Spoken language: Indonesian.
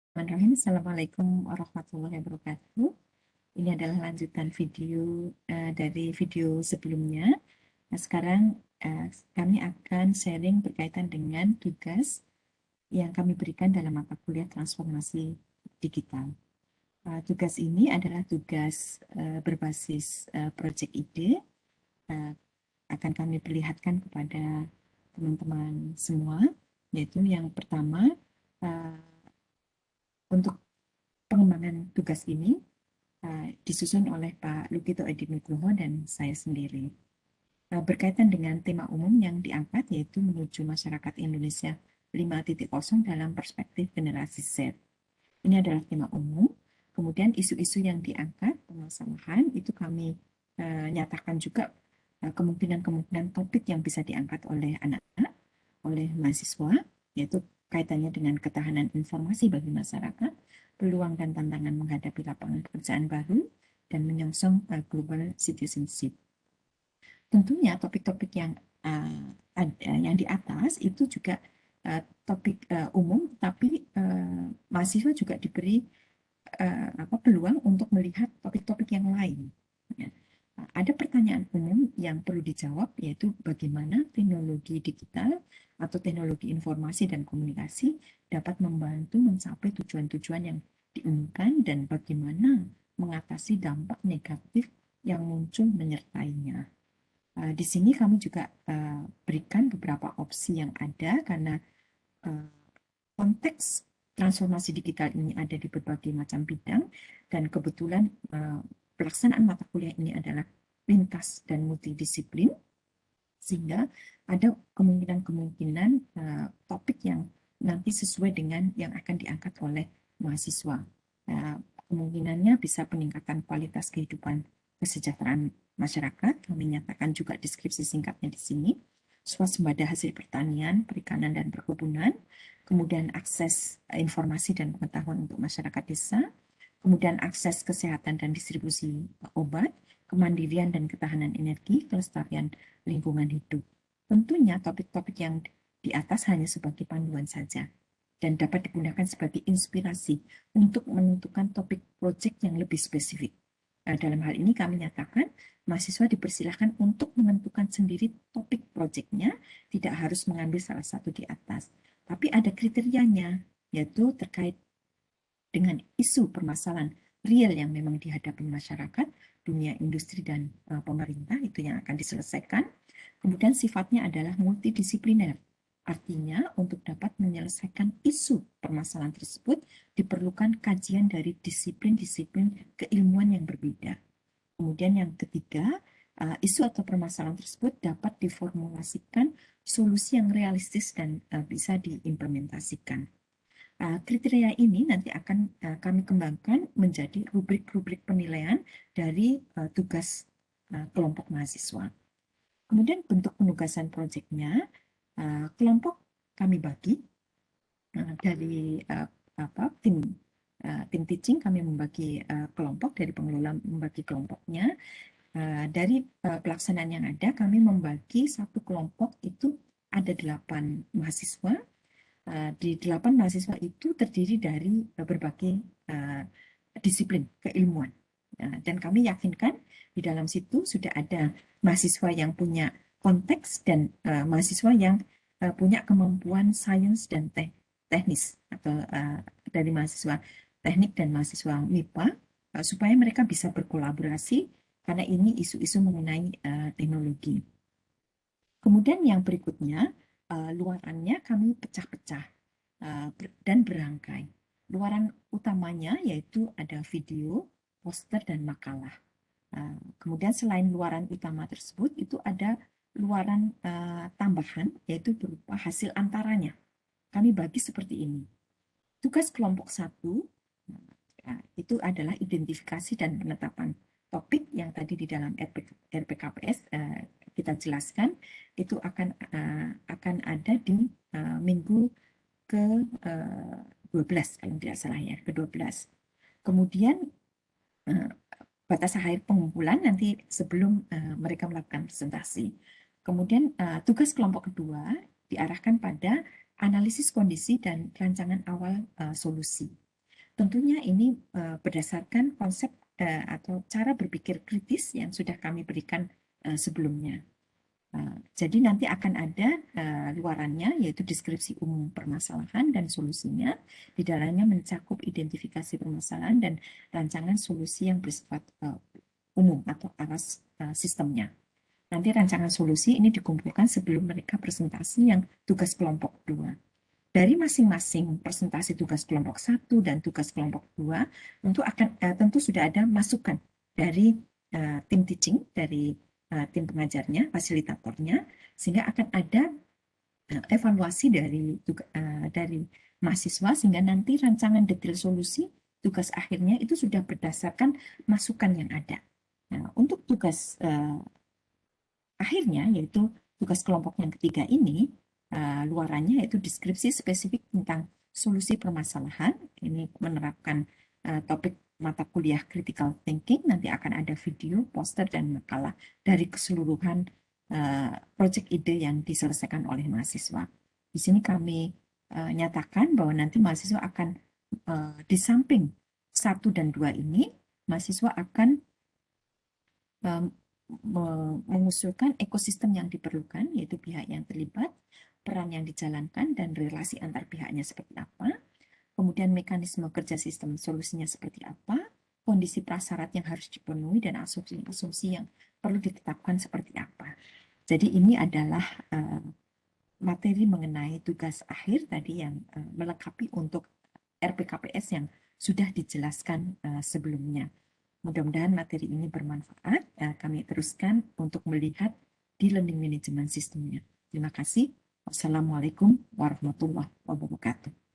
Bismillahirrahmanirrahim. Assalamualaikum warahmatullahi wabarakatuh. Ini adalah lanjutan video dari video sebelumnya. Nah, sekarang kami akan sharing berkaitan dengan tugas yang kami berikan dalam mata kuliah transformasi digital. Tugas ini adalah tugas berbasis project ide. Uh, akan kami perlihatkan kepada teman-teman semua, yaitu yang pertama, uh, untuk pengembangan tugas ini disusun oleh Pak Lukito Edi Nugroho dan saya sendiri. Berkaitan dengan tema umum yang diangkat, yaitu menuju masyarakat Indonesia 5.0 dalam perspektif generasi Z. Ini adalah tema umum. Kemudian isu-isu yang diangkat, permasalahan, itu kami nyatakan juga kemungkinan-kemungkinan topik yang bisa diangkat oleh anak-anak, oleh mahasiswa, yaitu kaitannya dengan ketahanan informasi bagi masyarakat, peluang dan tantangan menghadapi lapangan pekerjaan baru, dan menyongsong global citizenship. Tentunya topik-topik yang yang di atas itu juga topik umum, tapi mahasiswa juga diberi peluang untuk melihat topik-topik yang lain. Ya. Ada pertanyaan umum yang perlu dijawab, yaitu bagaimana teknologi digital atau teknologi informasi dan komunikasi dapat membantu mencapai tujuan-tujuan yang diinginkan dan bagaimana mengatasi dampak negatif yang muncul menyertainya. Di sini kami juga berikan beberapa opsi yang ada karena konteks transformasi digital ini ada di berbagai macam bidang dan kebetulan pelaksanaan mata kuliah ini adalah lintas dan multidisiplin, sehingga ada kemungkinan-kemungkinan topik yang nanti sesuai dengan yang akan diangkat oleh mahasiswa. Kemungkinannya bisa peningkatan kualitas kehidupan kesejahteraan masyarakat. Kami nyatakan juga deskripsi singkatnya di sini. Swasembada hasil pertanian, perikanan, dan perkebunan. Kemudian akses informasi dan pengetahuan untuk masyarakat desa. Kemudian akses kesehatan dan distribusi obat, kemandirian dan ketahanan energi, kelestarian lingkungan hidup. Tentunya topik-topik yang di atas hanya sebagai panduan saja dan dapat digunakan sebagai inspirasi untuk menentukan topik proyek yang lebih spesifik. Dalam hal ini kami nyatakan mahasiswa dipersilahkan untuk menentukan sendiri topik proyeknya, tidak harus mengambil salah satu di atas. Tapi ada kriterianya, yaitu terkait dengan isu permasalahan real yang memang dihadapi masyarakat, dunia industri, dan pemerintah, itu yang akan diselesaikan. Kemudian sifatnya adalah multidisipliner. Artinya, untuk dapat menyelesaikan isu permasalahan tersebut, diperlukan kajian dari disiplin-disiplin keilmuan yang berbeda. Kemudian yang ketiga, isu atau permasalahan tersebut dapat diformulasikan solusi yang realistis dan bisa diimplementasikan. Kriteria ini nanti akan kami kembangkan menjadi rubrik-rubrik penilaian dari tugas kelompok mahasiswa. Kemudian bentuk penugasan proyeknya, kelompok kami bagi dari tim teaching, kami membagi kelompok, dari pengelola membagi kelompoknya. Dari pelaksanaan yang ada, kami membagi satu kelompok itu ada 8 mahasiswa. Di 8 mahasiswa itu terdiri dari berbagai disiplin keilmuan. Dan kami yakinkan di dalam situ sudah ada mahasiswa yang punya konteks dan mahasiswa yang punya kemampuan sains dan teknis, atau dari mahasiswa teknik dan mahasiswa MIPA, supaya mereka bisa berkolaborasi karena ini isu-isu mengenai teknologi. Kemudian yang berikutnya, luarannya kami pecah-pecah dan berangkai. Luaran utamanya yaitu ada video, poster, dan makalah. Kemudian selain luaran utama tersebut, itu ada luaran tambahan, yaitu berupa hasil antaranya. Kami bagi seperti ini. Tugas kelompok 1 itu adalah identifikasi dan penetapan topik yang tadi di dalam RPKPS kita jelaskan, itu akan ada di minggu ke-12 kalau tidak salah ya, ke-12. Kemudian batas akhir pengumpulan nanti sebelum mereka melakukan presentasi. Kemudian tugas kelompok kedua diarahkan pada analisis kondisi dan rancangan awal solusi. tentunya ini berdasarkan konsep atau cara berpikir kritis yang sudah kami berikan sebelumnya. Jadi nanti akan ada luarannya, yaitu deskripsi umum permasalahan dan solusinya. Di dalamnya mencakup identifikasi permasalahan dan rancangan solusi yang bersifat umum atau aras sistemnya. Nanti rancangan solusi ini dikumpulkan sebelum mereka presentasi yang tugas kelompok 2. Dari masing-masing presentasi tugas kelompok 1 dan tugas kelompok 2, tentu sudah ada masukan dari tim teaching, dari tim pengajarnya, fasilitatornya, sehingga akan ada evaluasi dari mahasiswa, sehingga nanti rancangan detail solusi tugas akhirnya itu sudah berdasarkan masukan yang ada. Nah, untuk tugas akhirnya, yaitu tugas kelompok yang ketiga ini, luarannya yaitu deskripsi spesifik tentang solusi permasalahan. Ini menerapkan topik mata kuliah critical thinking. Nanti akan ada video, poster, dan makalah dari keseluruhan proyek ide yang diselesaikan oleh mahasiswa. Di sini kami nyatakan bahwa nanti mahasiswa akan di samping 1 dan 2 ini, mahasiswa akan mengusulkan ekosistem yang diperlukan, yaitu pihak yang terlibat, peran yang dijalankan, dan relasi antar pihaknya seperti apa, kemudian mekanisme kerja sistem solusinya seperti apa, kondisi prasyarat yang harus dipenuhi, dan asumsi-asumsi yang perlu ditetapkan seperti apa. Jadi ini adalah materi mengenai tugas akhir tadi yang melengkapi untuk RPKPS yang sudah dijelaskan sebelumnya. Mudah-mudahan materi ini bermanfaat. Kami teruskan untuk melihat di learning management sistemnya. Terima kasih. Wassalamualaikum warahmatullahi wabarakatuh.